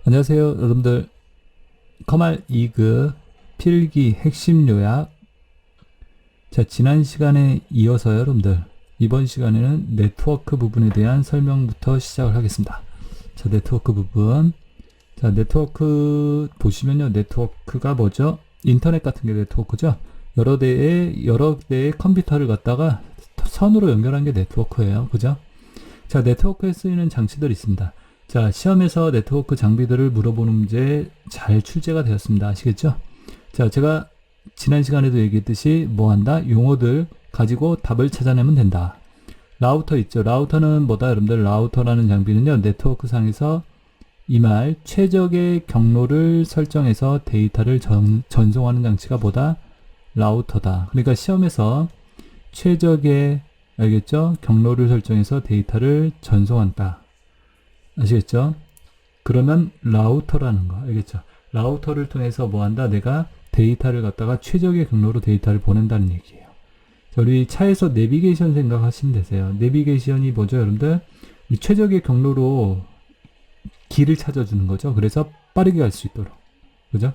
안녕하세요, 여러분들. 커말 2급 필기 핵심 요약. 자, 지난 시간에 이어서요, 여러분들. 이번 시간에는 네트워크 부분에 대한 설명부터 시작을 하겠습니다. 자, 네트워크 부분. 자, 네트워크 보시면요, 네트워크가 뭐죠? 인터넷 같은 게 네트워크죠? 여러 대의 컴퓨터를 갖다가 선으로 연결한 게 네트워크예요. 그죠? 자, 네트워크에 쓰이는 장치들이 있습니다. 자, 시험에서 네트워크 장비들을 물어보는 문제 잘 출제가 되었습니다. 아시겠죠? 자, 제가 지난 시간에도 얘기했듯이 뭐 한다? 용어들 가지고 답을 찾아내면 된다. 라우터 있죠? 라우터는 뭐다? 여러분들, 라우터라는 장비는요, 네트워크 상에서 이 말 최적의 경로를 설정해서 데이터를 전송하는 장치가 뭐다? 라우터다. 그러니까 시험에서 최적의, 알겠죠? 경로를 설정해서 데이터를 전송한다. 아시겠죠? 그러면 라우터라는 거 알겠죠? 라우터를 통해서 뭐 한다? 내가 데이터를 갖다가 최적의 경로로 데이터를 보낸다는 얘기예요. 자, 우리 차에서 내비게이션 생각하시면 되세요. 내비게이션이 뭐죠, 여러분들? 최적의 경로로 길을 찾아주는 거죠. 그래서 빠르게 갈 수 있도록. 그죠?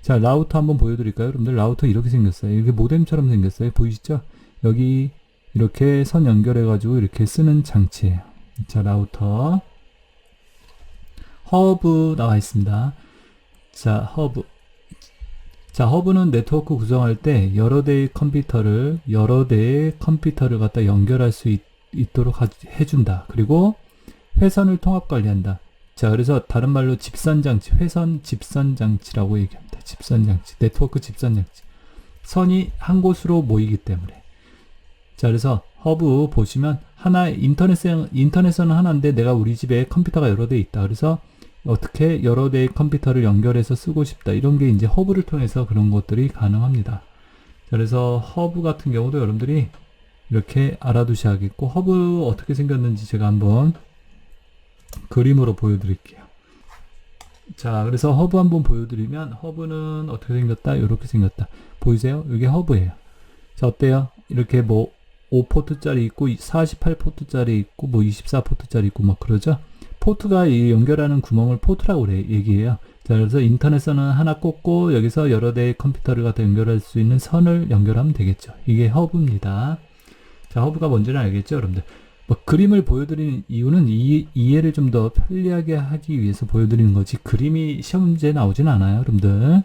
자, 라우터 한번 보여드릴까요? 여러분들, 라우터 이렇게 생겼어요. 이렇게 모뎀처럼 생겼어요. 보이시죠? 여기 이렇게 선 연결해가지고 이렇게 쓰는 장치예요. 자, 라우터. 허브 나와 있습니다. 자, 허브. 자, 허브는 네트워크 구성할 때 여러 대의 컴퓨터를 갖다 연결할 수 있도록 해준다. 그리고 회선을 통합 관리한다. 자, 그래서 다른 말로 집선장치, 회선 집선장치라고 얘기합니다. 집선장치, 네트워크 집선장치. 선이 한 곳으로 모이기 때문에. 자, 그래서 허브 보시면 인터넷은 하나인데 내가 우리 집에 컴퓨터가 여러 대 있다. 그래서 어떻게 여러 대의 컴퓨터를 연결해서 쓰고 싶다. 이런 게 이제 허브를 통해서 그런 것들이 가능합니다. 자, 그래서 허브 같은 경우도 여러분들이 이렇게 알아두셔야겠고, 허브 어떻게 생겼는지 제가 한번 그림으로 보여드릴게요. 자, 그래서 허브 한번 보여드리면, 허브는 어떻게 생겼다? 이렇게 생겼다. 보이세요? 이게 허브예요. 자, 어때요? 이렇게 뭐 5포트짜리 있고 48포트짜리 있고 뭐 24포트짜리 있고 막 그러죠? 포트가 이 연결하는 구멍을 포트라고 얘기해요. 자, 그래서 인터넷선은 하나 꽂고 여기서 여러 대의 컴퓨터를 갖다 연결할 수 있는 선을 연결하면 되겠죠. 이게 허브입니다. 자, 허브가 뭔지는 알겠죠, 여러분들? 뭐 그림을 보여드리는 이유는 이해를 좀 더 편리하게 하기 위해서 보여드리는 거지, 그림이 시험 문제에 나오진 않아요, 여러분들.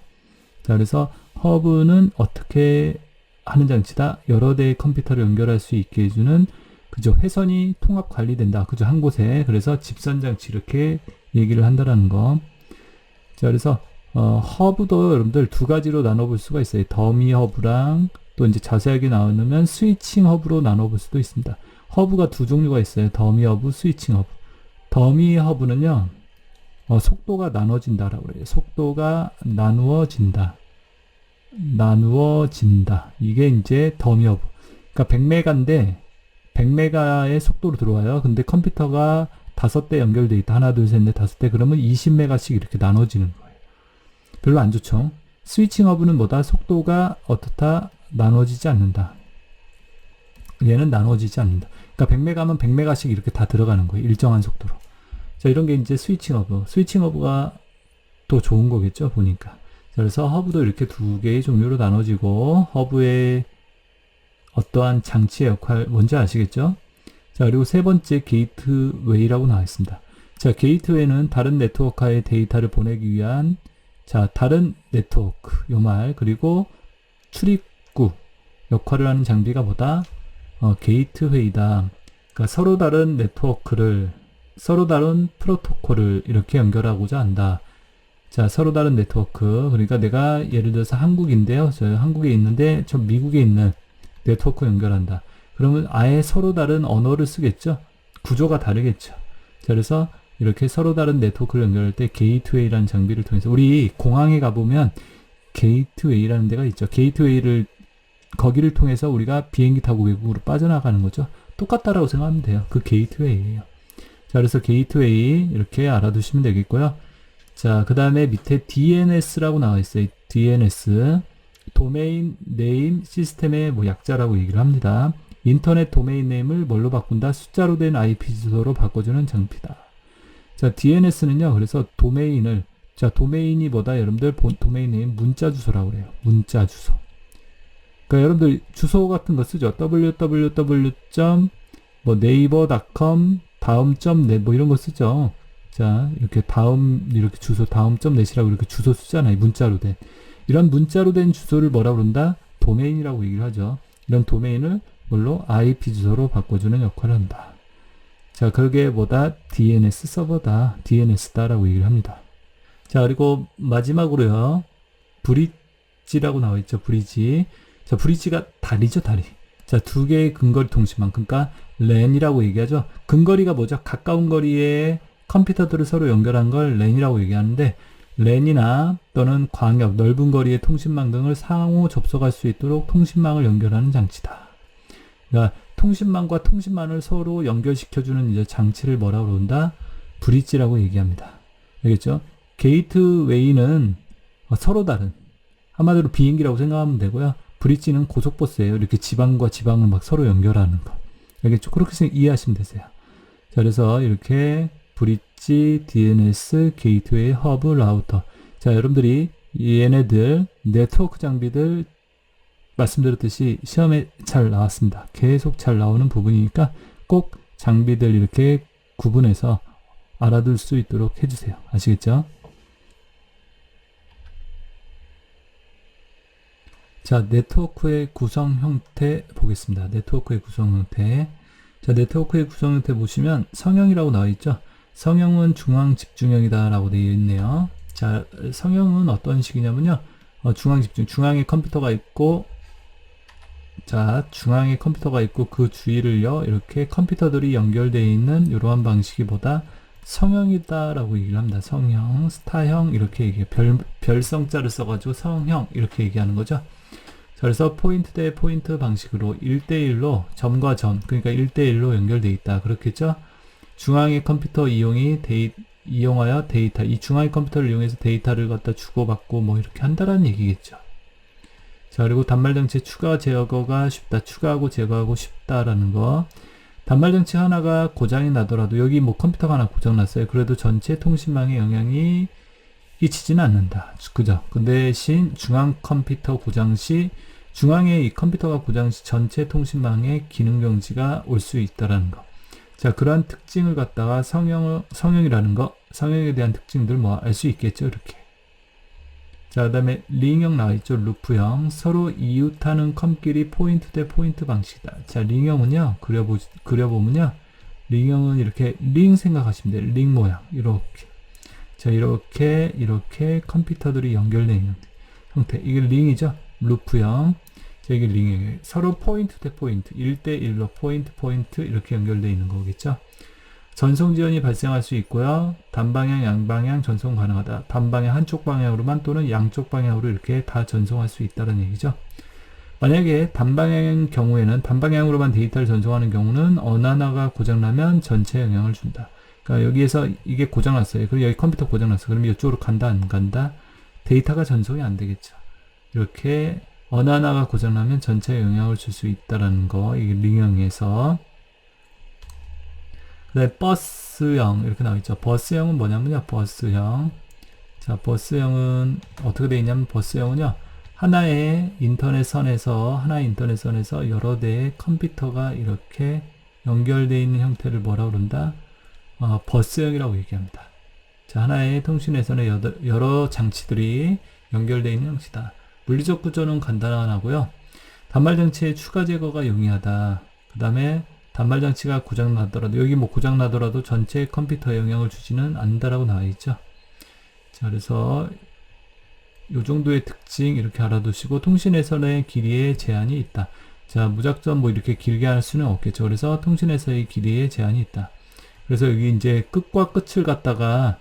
자, 그래서 허브는 어떻게 하는 장치다? 여러 대의 컴퓨터를 연결할 수 있게 해주는, 그죠? 회선이 통합 관리된다. 그죠? 한 곳에. 그래서 집선장치 이렇게 얘기를 한다라는 거. 자, 그래서 허브도 여러분들 두 가지로 나눠볼 수가 있어요. 더미 허브랑 또 이제 자세하게 나누면 스위칭 허브로 나눠볼 수도 있습니다. 허브가 두 종류가 있어요. 더미 허브, 스위칭 허브. 더미 허브는요, 속도가 나눠진다라고 그래요. 속도가 나누어진다. 이게 이제 더미 허브. 그러니까 100메가인데 100메가의 속도로 들어와요. 근데 컴퓨터가 5대 연결돼 있다. 하나, 둘, 셋, 넷, 5대. 그러면 20메가씩 이렇게 나눠지는 거예요. 별로 안 좋죠. 스위칭 허브는 뭐다? 속도가 어떻다? 나눠지지 않는다. 얘는 나눠지지 않는다. 그러니까 100메가면 100메가씩 이렇게 다 들어가는 거예요. 일정한 속도로. 자, 이런 게 이제 스위칭 허브. 스위칭 허브가 더 좋은 거겠죠, 보니까. 자, 그래서 허브도 이렇게 두 개의 종류로 나눠지고, 허브의 어떠한 장치의 역할 뭔지 아시겠죠? 자, 그리고 세 번째 게이트웨이라고 나와 있습니다. 자, 게이트웨이는 다른 네트워크에 데이터를 보내기 위한, 자, 다른 네트워크, 요 말, 그리고 출입구 역할을 하는 장비가 뭐다? 게이트웨이다. 그러니까 서로 다른 네트워크를, 서로 다른 프로토콜을 이렇게 연결하고자 한다. 자, 서로 다른 네트워크. 그러니까 내가 예를 들어서 한국인데요. 저 한국에 있는데 저 미국에 있는 네트워크 연결한다. 그러면 아예 서로 다른 언어를 쓰겠죠? 구조가 다르겠죠. 자, 그래서 이렇게 서로 다른 네트워크를 연결할 때 게이트웨이라는 장비를 통해서, 우리 공항에 가보면 게이트웨이라는 데가 있죠. 거기를 통해서 우리가 비행기 타고 외국으로 빠져나가는 거죠. 똑같다라고 생각하면 돼요. 그 게이트웨이예요. 자, 그래서 게이트웨이 이렇게 알아두시면 되겠고요. 자, 그 다음에 밑에 DNS라고 나와 있어요. DNS. 도메인 네임 시스템의 뭐 약자라고 얘기를 합니다. 인터넷 도메인 네임을 뭘로 바꾼다? 숫자로 된 IP 주소로 바꿔주는 장비다. 자, DNS는요, 그래서 도메인을, 자, 도메인이 뭐다? 여러분들, 도메인 네임 문자 주소라고 그래요. 문자 주소. 그러니까 여러분들 주소 같은 거 쓰죠. www.naver.com 다음.net 뭐 이런 거 쓰죠. 자, 이렇게 이렇게 주소 다음.net이라고 이렇게 주소 쓰잖아요. 문자로 된. 이런 문자로 된 주소를 뭐라 그런다? 도메인이라고 얘기를 하죠. 이런 도메인을 뭘로? IP 주소로 바꿔주는 역할을 한다. 자, 그게 뭐다? DNS 서버다. DNS다라고 얘기를 합니다. 자, 그리고 마지막으로요. 브릿지라고 나와 있죠. 브릿지. 자, 브릿지가 다리죠, 다리. 자, 두 개의 근거리 통신망. 그러니까 랜이라고 얘기하죠. 근거리가 뭐죠? 가까운 거리에 컴퓨터들을 서로 연결한 걸 랜이라고 얘기하는데, 랜이나 또는 광역, 넓은 거리의 통신망 등을 상호 접속할 수 있도록 통신망을 연결하는 장치다. 그러니까 통신망과 통신망을 서로 연결시켜주는 이제 장치를 뭐라고 그런다? 브릿지라고 얘기합니다. 알겠죠? 게이트웨이는 서로 다른, 한마디로 비행기라고 생각하면 되고요. 브릿지는 고속버스예요. 이렇게 지방과 지방을 막 서로 연결하는 거. 알겠죠? 그렇게 이해하시면 되세요. 자, 그래서 이렇게 브릿지, DNS, 게이트웨이, 허브, 라우터. 자, 여러분들이 얘네들 네트워크 장비들 말씀드렸듯이 시험에 잘 나왔습니다. 계속 잘 나오는 부분이니까 꼭 장비들 이렇게 구분해서 알아둘 수 있도록 해주세요. 아시겠죠? 자, 네트워크의 구성 형태 보겠습니다. 네트워크의 구성 형태. 자, 네트워크의 구성 형태 보시면 성형이라고 나와 있죠. 성형은 중앙 집중형이다 라고 되어 있네요. 자, 성형은 어떤 식이냐면요. 중앙 집중, 중앙에 컴퓨터가 있고, 자, 중앙에 컴퓨터가 있고 그 주위를요, 이렇게 컴퓨터들이 연결되어 있는 이러한 방식이 보다 성형이다 라고 얘기를 합니다. 성형, 스타형 이렇게 얘기해요. 별성자를 써가지고 성형 이렇게 얘기하는 거죠. 자, 그래서 포인트 대 포인트 방식으로 1대1로 점과 점, 그러니까 1대1로 연결되어 있다. 그렇겠죠? 중앙의 컴퓨터 이용하여 데이터, 이 중앙의 컴퓨터를 이용해서 데이터를 갖다 주고받고 뭐 이렇게 한다라는 얘기겠죠. 자, 그리고 단말장치 추가 제거가 쉽다. 추가하고 제거하고 쉽다라는 거. 단말장치 하나가 고장이 나더라도 여기 뭐 컴퓨터가 하나 고장 났어요. 그래도 전체 통신망에 영향이 끼치지는 않는다. 그죠? 그 대신 중앙 컴퓨터 고장 시, 중앙에 이 컴퓨터가 고장 시 전체 통신망에 기능 정지가 올 수 있다라는 거. 자, 그러한 특징을 갖다가 성형이라는 거, 성형에 대한 특징들 뭐 알 수 있겠죠, 이렇게. 자, 그 다음에 링형 나와있죠, 루프형. 서로 이웃하는 컴끼리 포인트 대 포인트 방식이다. 자, 링형은요, 그려보면요, 링형은 이렇게 링 생각하시면 돼요. 링 모양, 이렇게. 자, 이렇게 컴퓨터들이 연결되어 있는 형태. 이게 링이죠, 루프형. 자, 이게 링이에요. 서로 포인트 대 포인트, 1대1로 포인트 이렇게 연결되어 있는 거겠죠. 전송 지연이 발생할 수 있고요. 단방향, 양방향 전송 가능하다. 단방향 한쪽 방향으로만 또는 양쪽 방향으로 이렇게 다 전송할 수 있다는 얘기죠. 만약에 단방향인 경우에는 단방향으로만 데이터를 전송하는 경우는 어느 하나가 고장나면 전체에 영향을 준다. 그러니까 여기에서 이게 고장났어요. 그리고 여기 컴퓨터 고장났어. 그럼 이쪽으로 간다, 안 간다? 데이터가 전송이 안 되겠죠. 이렇게 어느 하나가 고장나면 전체에 영향을 줄 수 있다는 거. 이게 링형에서. 그 다음에 버스형 이렇게 나와있죠. 버스형은 뭐냐면요, 버스형. 자, 버스형은 어떻게 되어 있냐면, 버스형은요, 하나의 인터넷 선에서 여러 대의 컴퓨터가 이렇게 연결되어 있는 형태를 뭐라고 그런다? 버스형이라고 얘기합니다. 자, 하나의 통신회선에 여러 장치들이 연결되어 있는 형식이다. 물리적 구조는 간단하고요. 단말장치의 추가 제거가 용이하다. 그 다음에 단말장치가 고장나더라도, 여기 뭐 고장나더라도 전체 컴퓨터에 영향을 주지는 않는다라고 나와있죠. 자, 그래서 요 정도의 특징 이렇게 알아두시고, 통신회선의 길이에 제한이 있다. 자, 무작정 뭐 이렇게 길게 할 수는 없겠죠. 그래서 통신회선의 길이에 제한이 있다. 그래서 여기 이제 끝과 끝을 갖다가,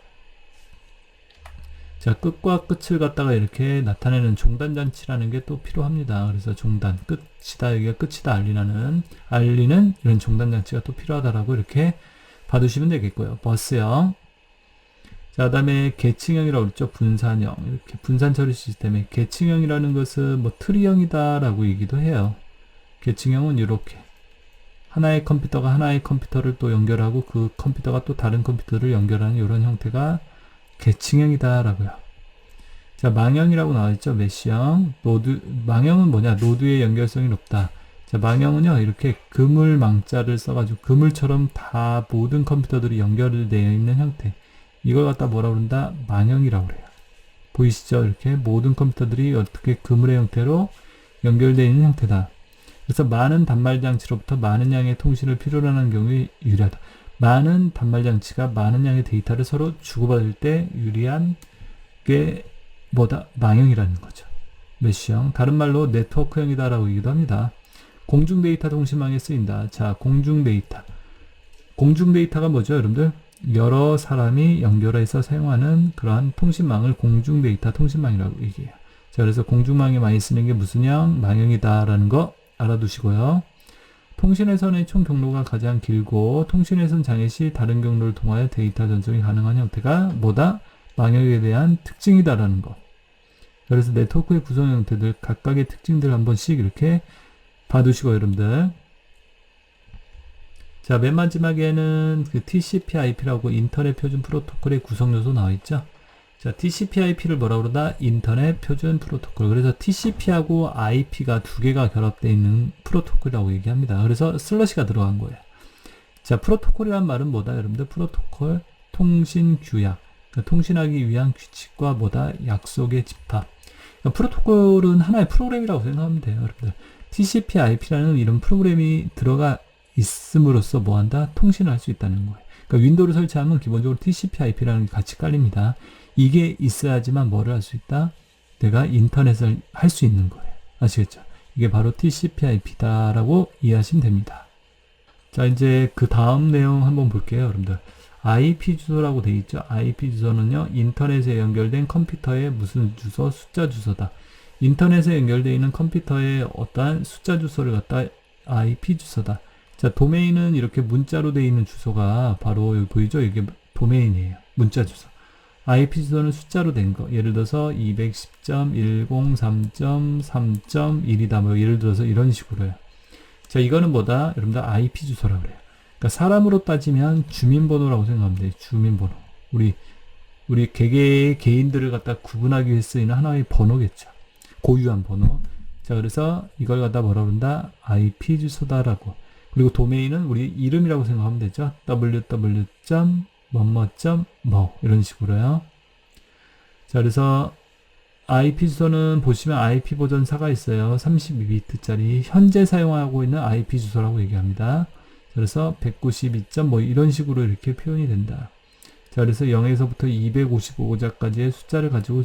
자, 끝과 끝을 갖다가 이렇게 나타내는 종단장치라는 게 또 필요합니다. 그래서 종단, 끝이다, 여기가 끝이다 알리는 이런 종단장치가 또 필요하다라고 이렇게 봐두시면 되겠고요. 버스형. 자, 그 다음에 계층형이라고 그랬죠. 분산형. 이렇게 분산 처리 시스템에 계층형이라는 것은 뭐 트리형이다라고 얘기도 해요. 계층형은 이렇게. 하나의 컴퓨터가 하나의 컴퓨터를 또 연결하고 그 컴퓨터가 또 다른 컴퓨터를 연결하는 이런 형태가 계층형이다라고요. 자, 망형이라고 나와있죠. 메쉬형. 망형은 뭐냐? 노드의 연결성이 높다. 자, 망형은요, 이렇게 그물망자를 써가지고 그물처럼 다 모든 컴퓨터들이 연결되어 있는 형태. 이걸 갖다 뭐라 그런다? 망형이라고 그래요. 보이시죠? 이렇게 모든 컴퓨터들이 어떻게 그물의 형태로 연결되어 있는 형태다. 그래서 많은 단말장치로부터 많은 양의 통신을 필요로 하는 경우에 유리하다. 많은 단말장치가 많은 양의 데이터를 서로 주고받을 때 유리한 게 뭐다? 망형이라는 거죠. 메쉬형. 다른 말로 네트워크형이다라고 얘기도 합니다. 공중 데이터 통신망에 쓰인다. 자, 공중 데이터. 공중 데이터가 뭐죠, 여러분들? 여러 사람이 연결해서 사용하는 그러한 통신망을 공중 데이터 통신망이라고 얘기해요. 자, 그래서 공중망에 많이 쓰는 게 무슨 형? 망형이다라는 거 알아두시고요. 통신회선의 총 경로가 가장 길고 통신회선 장애 시 다른 경로를 통하여 데이터 전송이 가능한 형태가 뭐다? 망형에 대한 특징이다라는 거. 그래서 네트워크의 구성 형태들 각각의 특징들 한 번씩 이렇게 봐두시고 여러분들. 자, 맨 마지막에는 그 TCP/IP라고 인터넷 표준 프로토콜의 구성 요소 나와 있죠. 자, TCP/IP를 뭐라 그러다? 인터넷 표준 프로토콜. 그래서 TCP하고 IP가 두 개가 결합되어 있는 프로토콜이라고 얘기합니다. 그래서 슬러시가 들어간 거예요. 자, 프로토콜이란 말은 뭐다? 여러분들 프로토콜, 통신 규약. 그러니까 통신하기 위한 규칙과 뭐다? 약속의 집합. 그러니까 프로토콜은 하나의 프로그램이라고 생각하면 돼요. 여러분들. TCP/IP라는 이런 프로그램이 들어가 있음으로써 뭐한다? 통신을 할 수 있다는 거예요. 그러니까 윈도우를 설치하면 기본적으로 TCP/IP라는 게 같이 깔립니다. 이게 있어야지만 뭐를 할 수 있다? 내가 인터넷을 할 수 있는 거예요. 아시겠죠? 이게 바로 TCP/IP다라고 이해하시면 됩니다. 자, 이제 그 다음 내용 한번 볼게요, 여러분들. IP 주소라고 되어 있죠. IP 주소는요, 인터넷에 연결된 컴퓨터의 무슨 주소, 숫자 주소다. 인터넷에 연결되어 있는 컴퓨터의 어떠한 숫자 주소를 갖다 IP 주소다. 자, 도메인은 이렇게 문자로 되어 있는 주소가 바로 여기 보이죠? 이게 도메인이에요. 문자 주소. IP 주소는 숫자로 된 거. 예를 들어서 210.103.3.1이다. 뭐 예를 들어서 이런 식으로요. 자, 이거는 뭐다? 여러분들 IP 주소라고 그래요. 그러니까 사람으로 따지면 주민번호라고 생각하면 돼요. 주민번호. 우리 개개의 개인들을 갖다 구분하기 위해 쓰이는 하나의 번호겠죠. 고유한 번호. 자, 그래서 이걸 갖다 뭐라 그런다? IP 주소다라고. 그리고 도메인은 우리 이름이라고 생각하면 되죠. www.뭐뭐.뭐 이런 식으로요. 자, 그래서 IP 주소는 보시면 IP 버전 4가 있어요. 32비트짜리 현재 사용하고 있는 IP 주소라고 얘기합니다. 그래서 192. 뭐 이런 식으로 이렇게 표현이 된다. 자, 그래서 0에서부터 255자까지의 숫자를 가져올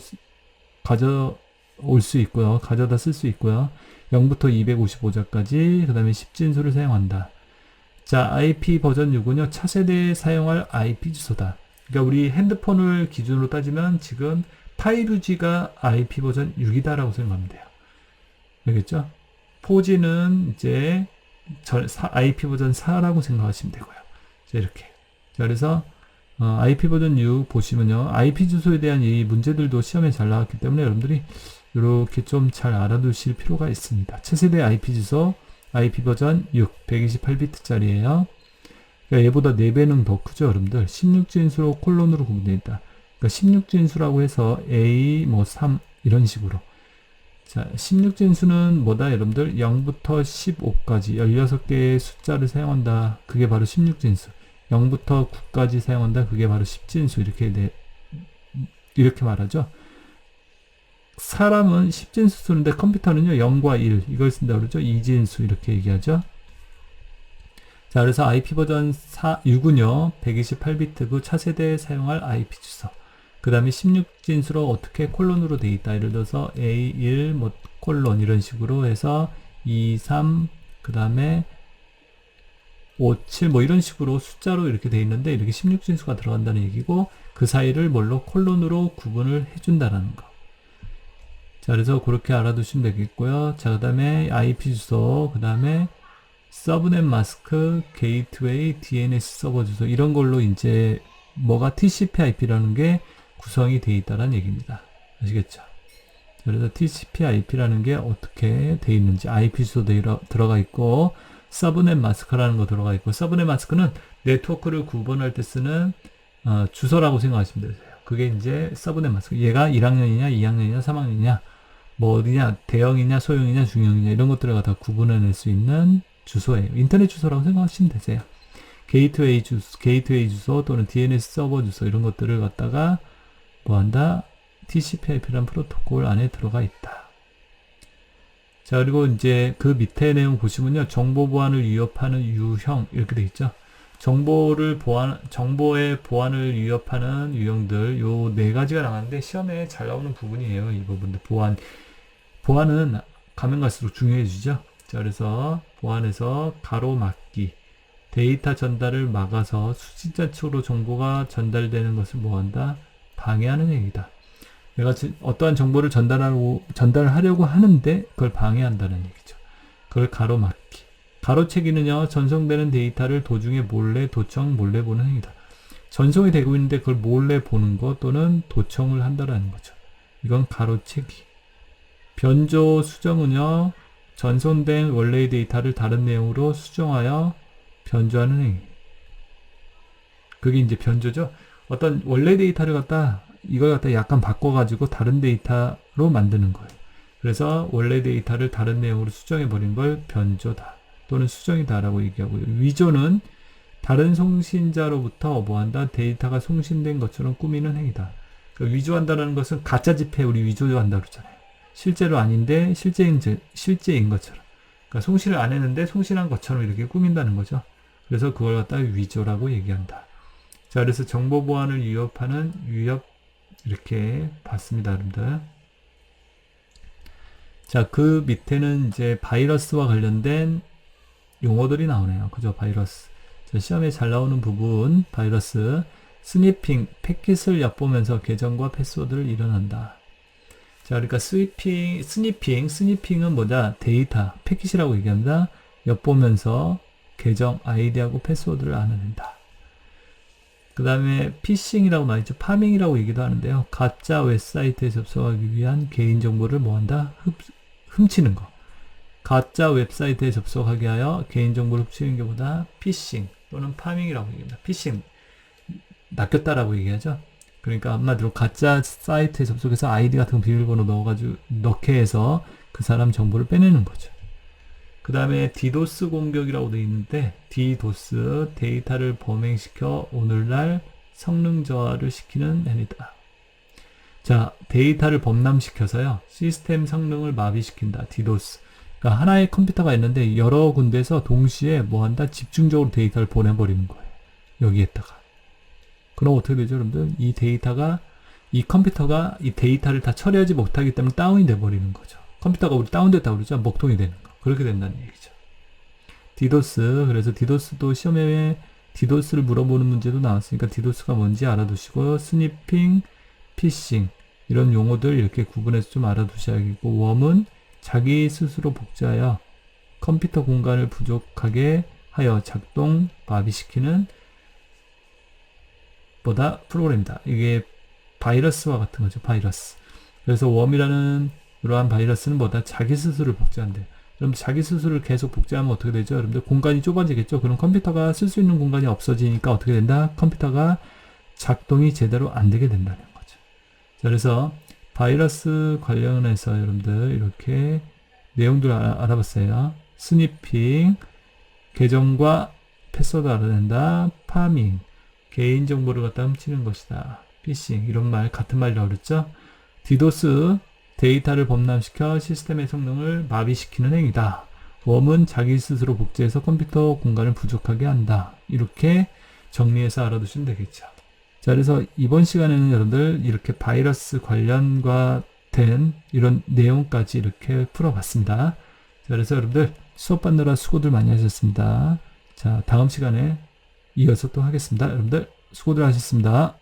수 있고요. 가져다 쓸 수 있고요. 0부터 255자까지 그 다음에 10진수를 사용한다. 자, IP 버전 6은요. 차세대에 사용할 IP 주소다. 그러니까 우리 핸드폰을 기준으로 따지면 지금 5G가 IP 버전 6이다라고 생각하면 돼요. 알겠죠? 4G는 이제 IP 버전 4라고 생각하시면 되고요. 자, 이렇게. 자, 그래서 IP 버전 6 보시면요. IP 주소에 대한 이 문제들도 시험에 잘 나왔기 때문에 여러분들이 이렇게 좀 잘 알아두실 필요가 있습니다. 차세대 IP 주소 IP 버전 6 128비트짜리예요. 그러니까 얘보다 4배는 더 크죠, 여러분들. 16진수로 콜론으로 구분되어 있다. 그러니까 16진수라고 해서 A 3 이런 식으로. 자, 16진수는 뭐다, 여러분들? 0부터 15까지 16개의 숫자를 사용한다. 그게 바로 16진수. 0부터 9까지 사용한다. 그게 바로 10진수. 이렇게 말하죠. 사람은 10진수 쓰는데 컴퓨터는요 0과 1 이걸 쓴다고 그러죠. 2진수 이렇게 얘기하죠. 자, 그래서 IP 버전 6은요 128비트 차세대에 사용할 IP 주소. 그 다음에 16진수로 어떻게 콜론으로 되어 있다. 예를 들어서 A1 콜론 이런 식으로 해서 2, 3 그 다음에 5, 7 이런 식으로 숫자로 이렇게 되어 있는데 이렇게 16진수가 들어간다는 얘기고 그 사이를 뭘로 콜론으로 구분을 해준다는 거. 자, 그래서 그렇게 알아두시면 되겠고요. 자, 그 다음에 IP 주소, 그 다음에 서브넷 마스크, 게이트웨이, DNS 서버 주소 이런 걸로 이제 뭐가 TCP/IP라는 게 구성이 되어 있다는 얘기입니다. 아시겠죠? 자, 그래서 TCP/IP라는 게 어떻게 되어 있는지 IP 주소 들어가 있고 서브넷 마스크라는 거 들어가 있고, 서브넷 마스크는 네트워크를 구분할 때 쓰는 주소라고 생각하시면 되세요. 그게 이제 서브넷 마스크. 얘가 1학년이냐, 2학년이냐, 3학년이냐, 뭐 어디냐, 대형이냐, 소형이냐, 중형이냐 이런 것들을 다 구분해낼 수 있는 주소예요. 인터넷 주소라고 생각하시면 되세요. 게이트웨이 주소 또는 DNS 서버 주소 이런 것들을 갖다가 뭐한다? TCP/IP라는 프로토콜 안에 들어가 있다. 자, 그리고 이제 그 밑에 내용 보시면요. 정보 보안을 위협하는 유형 이렇게 돼 있죠. 정보의 보안을 위협하는 유형들 요 네 가지가 나왔는데 시험에 잘 나오는 부분이에요. 이 부분들 보안은 가면 갈수록 중요해지죠. 자, 그래서 보안에서 가로막기, 데이터 전달을 막아서 수집자 쪽으로 정보가 전달되는 것을 뭐한다? 방해하는 행위다. 내가 어떠한 정보를 전달하려고 하는데 그걸 방해한다는 얘기죠. 그걸 가로막기. 가로채기는요, 전송되는 데이터를 도중에 몰래 도청, 몰래 보는 행위다. 전송이 되고 있는데 그걸 몰래 보는 것 또는 도청을 한다라는 거죠. 이건 가로채기. 변조 수정은요, 전송된 원래의 데이터를 다른 내용으로 수정하여 변조하는 행위. 그게 이제 변조죠. 어떤 원래 데이터를 이걸 갖다 약간 바꿔가지고 다른 데이터로 만드는 거예요. 그래서 원래 데이터를 다른 내용으로 수정해버린 걸 변조다. 또는 수정이다라고 얘기하고요. 위조는 다른 송신자로부터 뭐한다? 데이터가 송신된 것처럼 꾸미는 행위다. 그러니까 위조한다는 것은 가짜 지폐 우리 위조한다 그러잖아요. 실제로 아닌데 실제인 것처럼. 그러니까 송신을 안 했는데 송신한 것처럼 이렇게 꾸민다는 거죠. 그래서 그걸 갖다 위조라고 얘기한다. 자, 그래서 정보 보안을 위협하는 위협 이렇게 봤습니다, 여러분들. 자, 그 밑에는 이제 바이러스와 관련된 용어들이 나오네요. 그죠? 바이러스. 자, 시험에 잘 나오는 부분, 바이러스. 스니핑, 패킷을 엿보면서 계정과 패스워드를 일어난다. 자, 그러니까 스니핑은 뭐냐? 데이터, 패킷이라고 얘기합니다. 엿보면서 계정, 아이디하고 패스워드를 알아낸다. 그 다음에 피싱이라고 나와있죠. 파밍이라고 얘기도 하는데요. 가짜 웹사이트에 접속하기 위한 개인정보를 뭐한다? 훔치는 거. 가짜 웹사이트에 접속하게 하여 개인정보를 훔치는 것보다 피싱 또는 파밍이라고 얘기합니다. 피싱, 낚였다라고 얘기하죠. 그러니까 한마디로 가짜 사이트에 접속해서 아이디 같은 비밀번호 넣게 해서 그 사람 정보를 빼내는 거죠. 그 다음에 디도스 공격이라고 되어 있는데, 디도스, 데이터를 범행시켜 오늘날 성능 저하를 시키는 행위다. 자, 데이터를 범람시켜서요, 시스템 성능을 마비시킨다. 디도스. 그러니까 하나의 컴퓨터가 있는데 여러 군데에서 동시에 뭐한다? 집중적으로 데이터를 보내버리는 거예요. 여기에다가. 그럼 어떻게 되죠, 여러분들? 이 컴퓨터가 이 데이터를 다 처리하지 못하기 때문에 다운이 돼버리는 거죠. 컴퓨터가 우리 다운됐다고 그러죠? 먹통이 되는 거. 그렇게 된다는 얘기죠. 디도스. 그래서 디도스도 시험에 디도스를 물어보는 문제도 나왔으니까 디도스가 뭔지 알아두시고, 스니핑, 피싱 이런 용어들 이렇게 구분해서 좀 알아두셔야겠고, 웜은 자기 스스로 복제하여 컴퓨터 공간을 부족하게 하여 작동 마비시키는 프로그램이다. 이게 바이러스와 같은 거죠. 바이러스. 그래서 웜이라는 이러한 바이러스는 자기 스스로를 복제한대요. 그럼 자기 스스로를 계속 복제하면 어떻게 되죠? 여러분들 공간이 좁아지겠죠? 그럼 컴퓨터가 쓸 수 있는 공간이 없어지니까 어떻게 된다? 컴퓨터가 작동이 제대로 안 되게 된다는 거죠. 자, 그래서 바이러스 관련해서 여러분들 이렇게 내용들 알아봤어요. 스니핑, 계정과 패스워드 알아낸다. 파밍, 개인정보를 갖다 훔치는 것이다. 피싱, 이런 말, 같은 말이라고 그랬죠? 디도스, 데이터를 범람시켜 시스템의 성능을 마비시키는 행위다. 웜은 자기 스스로 복제해서 컴퓨터 공간을 부족하게 한다. 이렇게 정리해서 알아두시면 되겠죠. 자, 그래서 이번 시간에는 여러분들 이렇게 바이러스 관련과 된 이런 내용까지 이렇게 풀어봤습니다. 자, 그래서 여러분들 수업 받느라 수고들 많이 하셨습니다. 자, 다음 시간에 이어서 또 하겠습니다. 여러분들 수고들 하셨습니다.